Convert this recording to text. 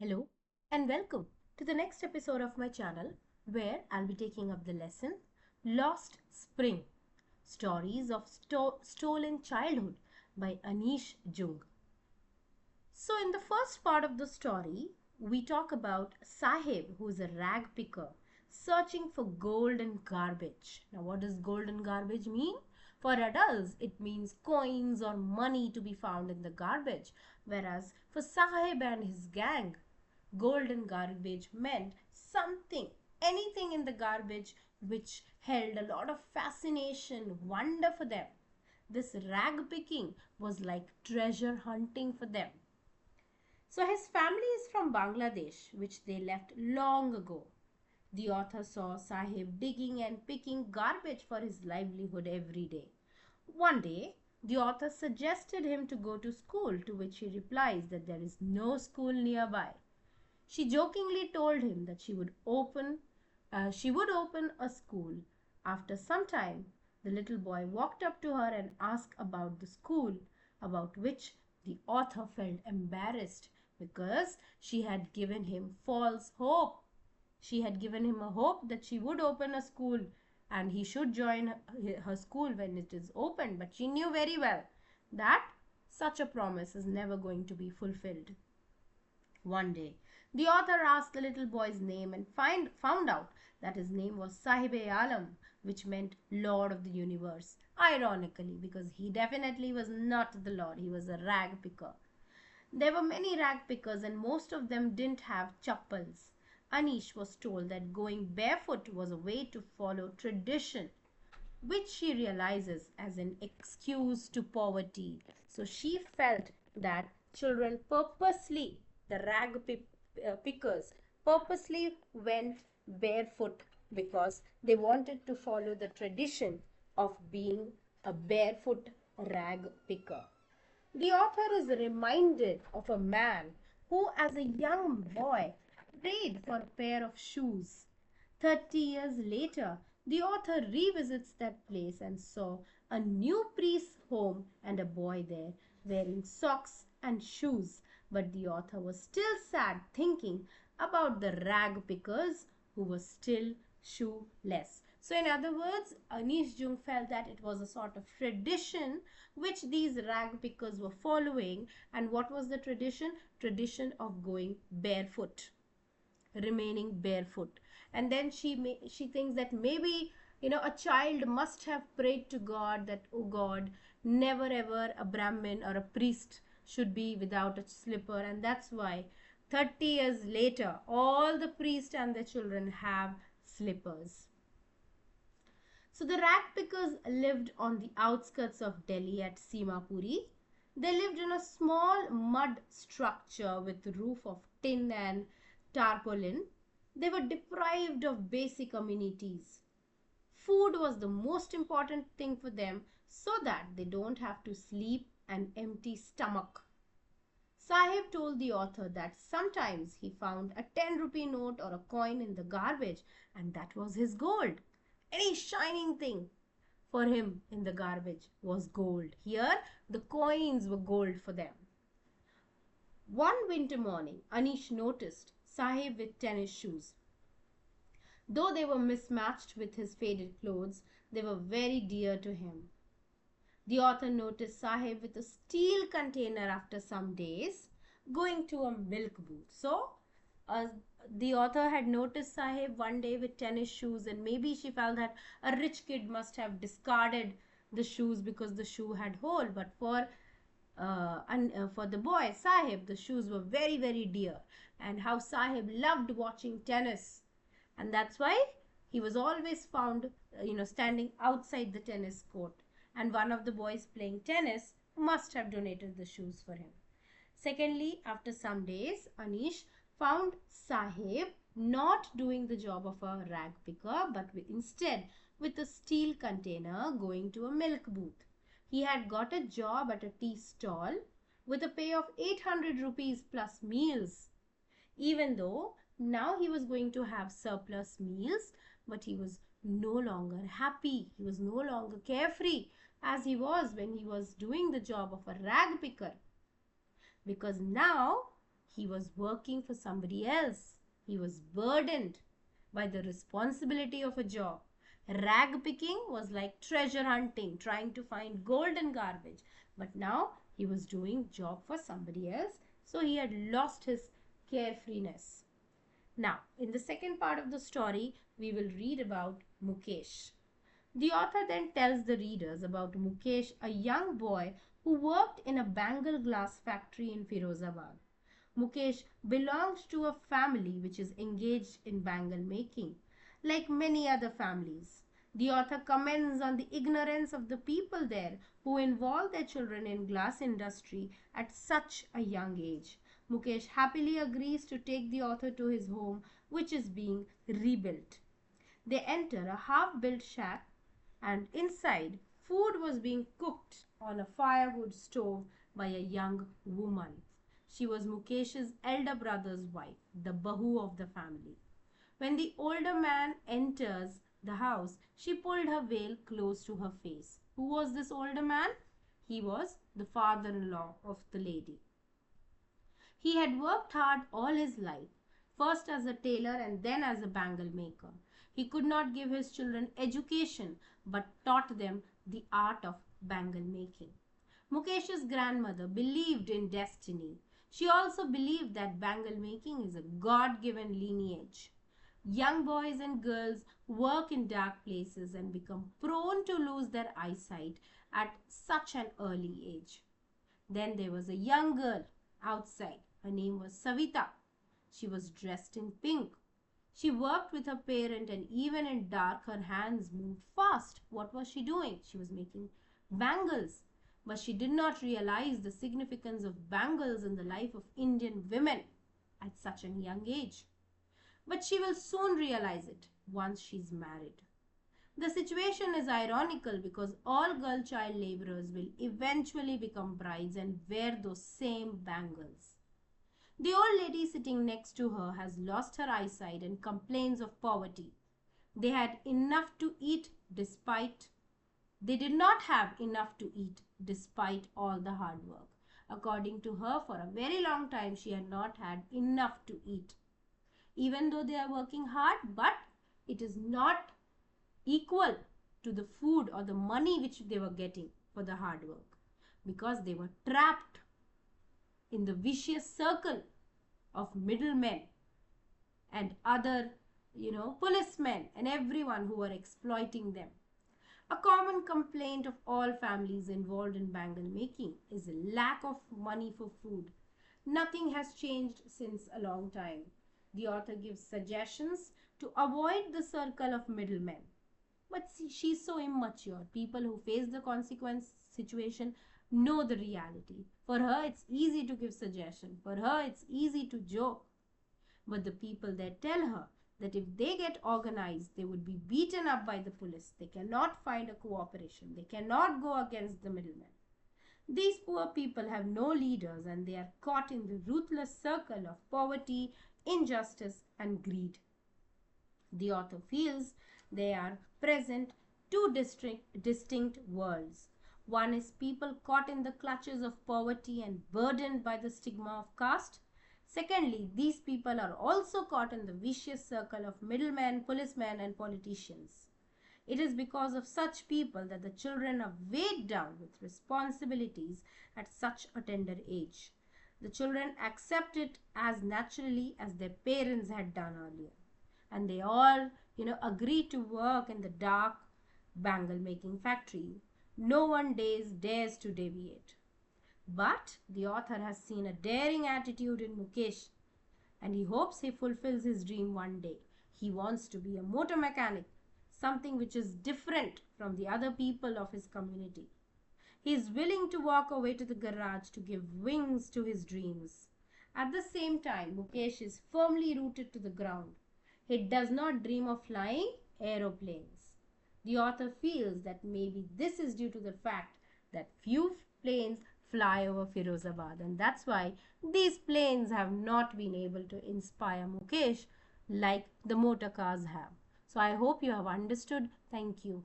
Hello and welcome to the next episode of my channel where I'll be taking up the lesson Lost Spring Stories of Stolen Childhood by Anish Jung. So, in the first part of the story, we talk about Sahib, who is a rag picker, searching for gold and garbage. Now, what does gold and garbage mean? For adults, it means coins or money to be found in the garbage, whereas for Sahib and his gang, gold and garbage meant something, anything in the garbage which held a lot of fascination, wonder for them. This rag picking was like treasure hunting for them. So his family is from Bangladesh, which they left long ago. The author saw Sahib digging and picking garbage for his livelihood every day. One day, the author suggested him to go to school, to which he replies that there is no school nearby. She jokingly told him that she would open a school. After some time, the little boy walked up to her and asked about the school, about which the author felt embarrassed because she had given him false hope. She had given him a hope that she would open a school and he should join her school when it is opened, but she knew very well that such a promise is never going to be fulfilled. One day, the author asked the little boy's name and found out that his name was Sahib-e-Alam, which meant Lord of the Universe. Ironically, because he definitely was not the Lord, he was a rag picker. There were many rag pickers and most of them didn't have chappals. Anish was told that going barefoot was a way to follow tradition, which she realizes as an excuse to poverty. So she felt that children purposely, the pickers, purposely went barefoot because they wanted to follow the tradition of being a barefoot rag picker. The author is reminded of a man who, as a young boy, prayed for a pair of shoes. 30 years later, the author revisits that place and saw a new priest's home and a boy there wearing socks and shoes. But the author was still sad thinking about the rag pickers who were still shoeless. So, in other words, Anish Jung felt that it was a sort of tradition which these rag pickers were following. And what was the tradition? Tradition of going barefoot, remaining barefoot. And then she thinks that maybe a child must have prayed to God that, oh God, never ever a Brahmin or a priest should be without a slipper, and that's why 30 years later all the priests and their children have slippers. So the rag pickers lived on the outskirts of Delhi at Simapuri. They lived in a small mud structure with a roof of tin and tarpaulin. They were deprived of basic amenities. Food was the most important thing for them so that they don't have to sleep an empty stomach. Sahib told the author that sometimes he found a 10 rupee note or a coin in the garbage and that was his gold. Any shining thing for him in the garbage was gold. Here, the coins were gold for them. One winter morning, Anish noticed Sahib with tennis shoes. Though they were mismatched with his faded clothes, they were very dear to him. The author noticed Sahib with a steel container after some days going to a milk booth. So, the author had noticed Sahib one day with tennis shoes, and maybe she felt that a rich kid must have discarded the shoes because the shoe had hole. But for the boy Sahib, the shoes were very, very dear, and how Sahib loved watching tennis, and that's why he was always found, standing outside the tennis court. And one of the boys playing tennis must have donated the shoes for him. Secondly, after some days, Anish found Sahib not doing the job of a rag picker, but instead with a steel container going to a milk booth. He had got a job at a tea stall with a pay of 800 rupees plus meals. Even though now he was going to have surplus meals, but he was no longer happy. He was no longer carefree as he was when he was doing the job of a rag picker, because now He was working for somebody else. He was burdened by the responsibility of a job. Rag picking was like treasure hunting, trying to find gold in garbage. But now he was doing job for somebody else, so he had lost his carefreeness. Now, in the second part of the story, we will read about Mukesh. The author then tells the readers about Mukesh, a young boy who worked in a bangle glass factory in Firozabad. Mukesh belongs to a family which is engaged in bangle making, like many other families. The author comments on the ignorance of the people there who involve their children in glass industry at such a young age. Mukesh happily agrees to take the author to his home, which is being rebuilt. They enter a half-built shack, and inside food was being cooked on a firewood stove by a young woman. She was Mukesh's elder brother's wife, the Bahu of the family. When the older man enters the house, she pulled her veil close to her face. Who was this older man? He was the father-in-law of the lady. He had worked hard all his life, first as a tailor and then as a bangle maker. He could not give his children education but taught them the art of bangle making. Mukesh's grandmother believed in destiny. She also believed that bangle making is a God-given lineage. Young boys and girls work in dark places and become prone to lose their eyesight at such an early age. Then there was a young girl outside. Her name was Savita. She was dressed in pink. She worked with her parent, and even in dark her hands moved fast. What was she doing? She was making bangles. But she did not realize the significance of bangles in the life of Indian women at such a young age. But she will soon realize it once she's married. The situation is ironical because all girl child laborers will eventually become brides and wear those same bangles. The old lady sitting next to her has lost her eyesight and complains of poverty. They had enough to eat despite They did not have enough to eat despite all the hard work. According to her, for a very long time she had not had enough to eat. Even though they are working hard, but it is not equal to the food or the money which they were getting for the hard work, because they were trapped in the vicious circle of middlemen and other, policemen and everyone who were exploiting them. A common complaint of all families involved in bangle making is a lack of money for food. Nothing has changed since a long time. The author gives suggestions to avoid the circle of middlemen. But see, she's so immature. People who face the consequence situation know the reality. For her, it's easy to give suggestion. For her, it's easy to joke. But the people there tell her that if they get organized, they would be beaten up by the police. They cannot find a cooperation. They cannot go against the middlemen. These poor people have no leaders and they are caught in the ruthless circle of poverty, injustice and greed. The author feels they are present two distinct worlds. One is people caught in the clutches of poverty and burdened by the stigma of caste. Secondly, these people are also caught in the vicious circle of middlemen, policemen and politicians. It is because of such people that the children are weighed down with responsibilities at such a tender age. The children accept it as naturally as their parents had done earlier. And they all, agree to work in the dark bangle making factory. No one dares to deviate. But the author has seen a daring attitude in Mukesh and he hopes he fulfills his dream one day. He wants to be a motor mechanic, something which is different from the other people of his community. He is willing to walk away to the garage to give wings to his dreams. At the same time, Mukesh is firmly rooted to the ground. He does not dream of flying aeroplanes. The author feels that maybe this is due to the fact that few planes fly over Firozabad, and that's why these planes have not been able to inspire Mukesh like the motor cars have. So I hope you have understood. Thank you.